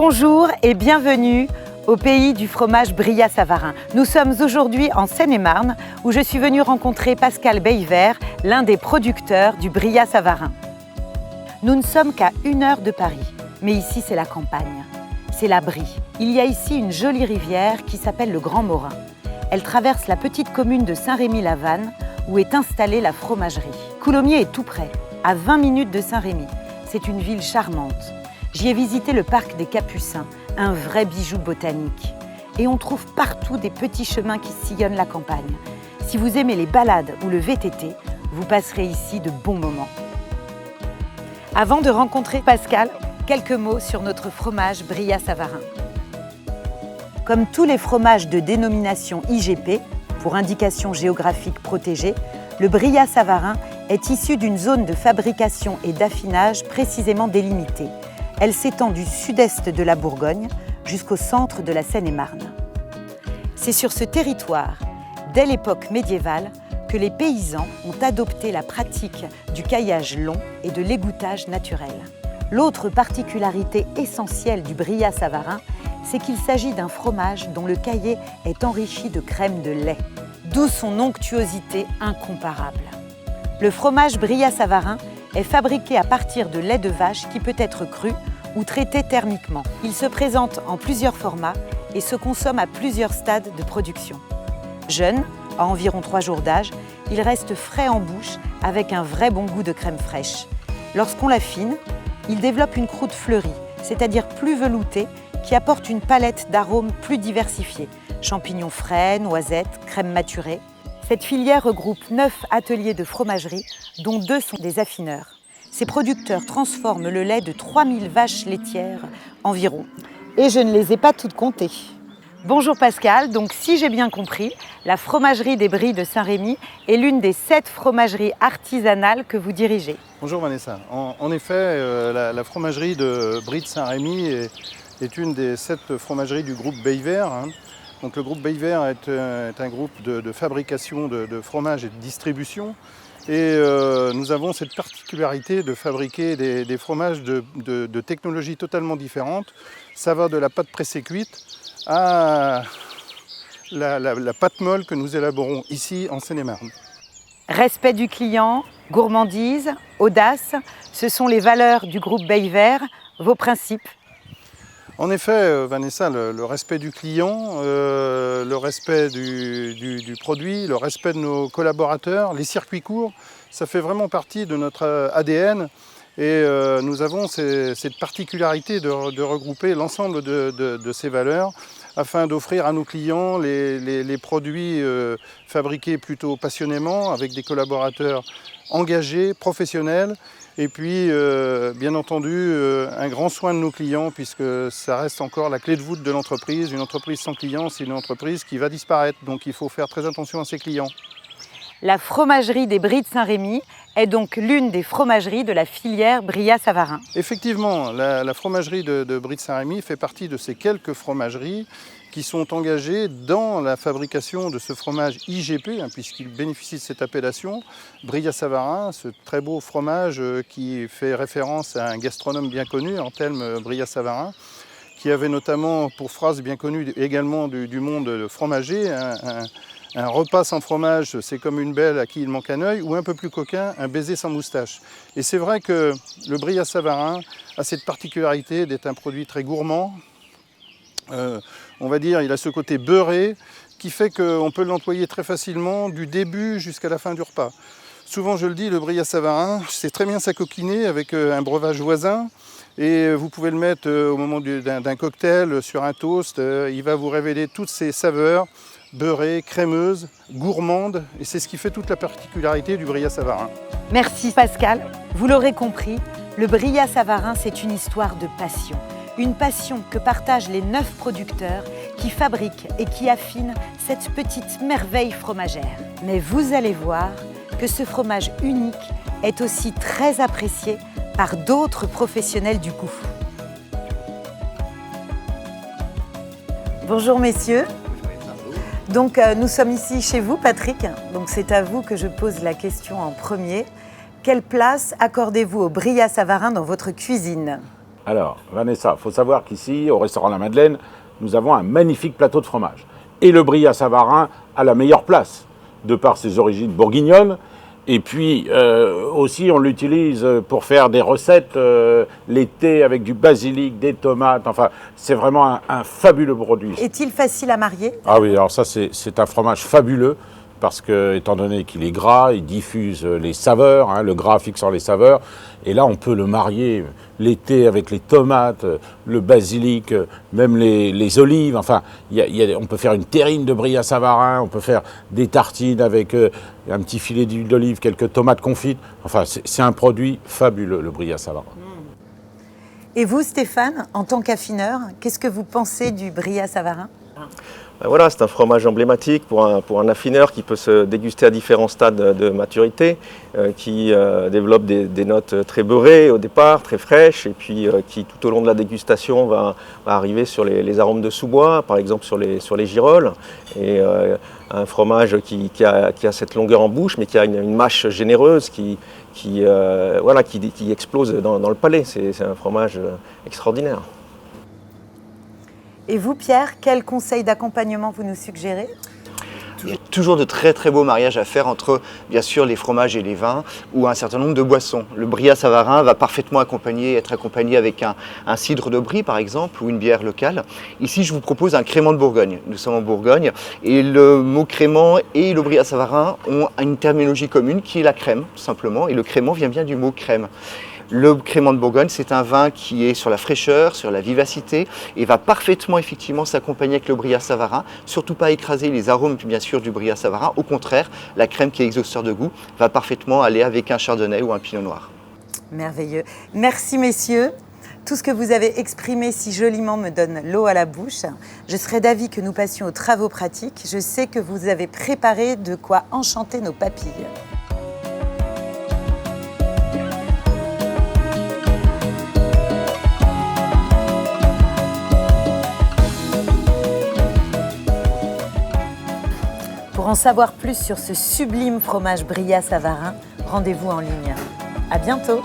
Bonjour et bienvenue au pays du fromage Brillat-Savarin. Nous sommes aujourd'hui en Seine-et-Marne où je suis venue rencontrer Pascal Beyvert, l'un des producteurs du Brillat-Savarin. Nous ne sommes qu'à 1 heure de Paris, mais ici c'est la campagne, c'est la Brie. Il y a ici une jolie rivière qui s'appelle le Grand Morin. Elle traverse la petite commune de Saint-Rémy-la-Vanne où est installée la fromagerie. Coulommiers est tout près, à 20 minutes de Saint-Rémy. C'est une ville charmante. J'y ai visité le parc des Capucins, un vrai bijou botanique. Et on trouve partout des petits chemins qui sillonnent la campagne. Si vous aimez les balades ou le VTT, vous passerez ici de bons moments. Avant de rencontrer Pascal, quelques mots sur notre fromage Brillat-Savarin. Comme tous les fromages de dénomination IGP, pour indication géographique protégée, le Brillat-Savarin est issu d'une zone de fabrication et d'affinage précisément délimitée. Elle s'étend du sud-est de la Bourgogne jusqu'au centre de la Seine-et-Marne. C'est sur ce territoire, dès l'époque médiévale, que les paysans ont adopté la pratique du caillage long et de l'égouttage naturel. L'autre particularité essentielle du Brillat-Savarin, c'est qu'il s'agit d'un fromage dont le caillé est enrichi de crème de lait, d'où son onctuosité incomparable. Le fromage Brillat-Savarin est fabriqué à partir de lait de vache qui peut être cru ou traité thermiquement. Il se présente en plusieurs formats et se consomme à plusieurs stades de production. Jeune, à environ 3 jours d'âge, il reste frais en bouche avec un vrai bon goût de crème fraîche. Lorsqu'on l'affine, il développe une croûte fleurie, c'est-à-dire plus veloutée, qui apporte une palette d'arômes plus diversifiés. Champignons frais, noisettes, crème maturée. Cette filière regroupe 9 ateliers de fromagerie, dont 2 sont des affineurs. Ces producteurs transforment le lait de 3000 vaches laitières environ. Et je ne les ai pas toutes comptées. Bonjour Pascal, donc si j'ai bien compris, la fromagerie des Bries de Saint-Rémy est l'une des 7 fromageries artisanales que vous dirigez. Bonjour Vanessa. En effet, la fromagerie de Bries de Saint-Rémy est une des 7 fromageries du groupe Beyvert. Donc, le groupe Beyvert est un groupe de fabrication de fromage et de distribution. Et nous avons cette particularité de fabriquer des fromages de technologies totalement différentes. Ça va de la pâte pressée cuite à la pâte molle que nous élaborons ici en Seine-et-Marne. Respect du client, gourmandise, audace, ce sont les valeurs du groupe Beyvert, vos principes. En effet, Vanessa, le respect du client, le respect du produit, le respect de nos collaborateurs, les circuits courts, ça fait vraiment partie de notre ADN et nous avons cette particularité de regrouper l'ensemble de ces valeurs afin d'offrir à nos clients les produits fabriqués plutôt passionnément avec des collaborateurs engagés, professionnels. Et puis, bien entendu, un grand soin de nos clients puisque ça reste encore la clé de voûte de l'entreprise. Une entreprise sans clients, c'est une entreprise qui va disparaître. Donc, il faut faire très attention à ses clients. La fromagerie des Bries de Saint-Rémy est donc l'une des fromageries de la filière Brillat-Savarin. Effectivement, la fromagerie de Bries de Saint-Rémy fait partie de ces quelques fromageries qui sont engagés dans la fabrication de ce fromage IGP, puisqu'il bénéficie de cette appellation, Brillat-Savarin, ce très beau fromage qui fait référence à un gastronome bien connu, Anthelme Brillat-Savarin, qui avait notamment pour phrase bien connue également du monde fromager, un repas sans fromage, c'est comme une belle à qui il manque un œil, ou un peu plus coquin, un baiser sans moustache. Et c'est vrai que le Brillat-Savarin a cette particularité d'être un produit très gourmand. On va dire, il a ce côté beurré qui fait qu'on peut l'employer très facilement du début jusqu'à la fin du repas. Souvent, je le dis, le Brillat-Savarin, c'est très bien s'acoquiner avec un breuvage voisin et vous pouvez le mettre au moment d'un cocktail sur un toast. Il va vous révéler toutes ces saveurs beurrées, crémeuses, gourmandes et c'est ce qui fait toute la particularité du Brillat-Savarin. Merci Pascal. Vous l'aurez compris, le Brillat-Savarin, c'est une histoire de passion. Une passion que partagent les 9 producteurs qui fabriquent et qui affinent cette petite merveille fromagère. Mais vous allez voir que ce fromage unique est aussi très apprécié par d'autres professionnels du goût. Bonjour messieurs. Donc nous sommes ici chez vous Patrick, donc c'est à vous que je pose la question en premier. Quelle place accordez-vous au Brillat-Savarin dans votre cuisine ? Alors, Vanessa, il faut savoir qu'ici, au restaurant La Madeleine, nous avons un magnifique plateau de fromage. Et le Brillat Savarin a la meilleure place, de par ses origines bourguignonnes. Et puis, aussi, on l'utilise pour faire des recettes l'été avec du basilic, des tomates. Enfin, c'est vraiment un fabuleux produit. Est-il facile à marier? Ah oui, alors ça, c'est un fromage fabuleux. Parce que, étant donné qu'il est gras, il diffuse les saveurs, hein, le gras fixant les saveurs. Et là, on peut le marier l'été avec les tomates, le basilic, même les olives. Enfin, on peut faire une terrine de Brillat Savarin, on peut faire des tartines avec un petit filet d'huile d'olive, quelques tomates confites. Enfin, c'est un produit fabuleux, le Brillat Savarin. Et vous, Stéphane, en tant qu'affineur, qu'est-ce que vous pensez du Brillat Savarin? Voilà, c'est un fromage emblématique pour un affineur qui peut se déguster à différents stades de maturité, qui développe des notes très beurrées au départ, très fraîches, et puis qui tout au long de la dégustation va arriver sur les arômes de sous-bois, par exemple sur les girolles, et un fromage qui a cette longueur en bouche, mais qui a une mâche généreuse qui explose dans le palais. C'est un fromage extraordinaire. Et vous, Pierre, quel conseil d'accompagnement vous nous suggérez? Il y a toujours de très très beaux mariages à faire entre, bien sûr, les fromages et les vins ou un certain nombre de boissons. Le Brillat Savarin va parfaitement être accompagné avec un cidre de Brie, par exemple, ou une bière locale. Ici, je vous propose un crément de Bourgogne. Nous sommes en Bourgogne et le mot crément et le Brillat Savarin ont une terminologie commune qui est la crème, tout simplement. Et le crément vient bien du mot crème. Le crément de Bourgogne, c'est un vin qui est sur la fraîcheur, sur la vivacité et va parfaitement effectivement s'accompagner avec le Brillat Savarin. Surtout pas écraser les arômes bien sûr du Brillat Savarin. Au contraire, la crème qui est exhausteur de goût va parfaitement aller avec un chardonnay ou un pinot noir. Merveilleux. Merci messieurs. Tout ce que vous avez exprimé si joliment me donne l'eau à la bouche. Je serais d'avis que nous passions aux travaux pratiques. Je sais que vous avez préparé de quoi enchanter nos papilles. Pour en savoir plus sur ce sublime fromage Brillat Savarin, rendez-vous en ligne. À bientôt!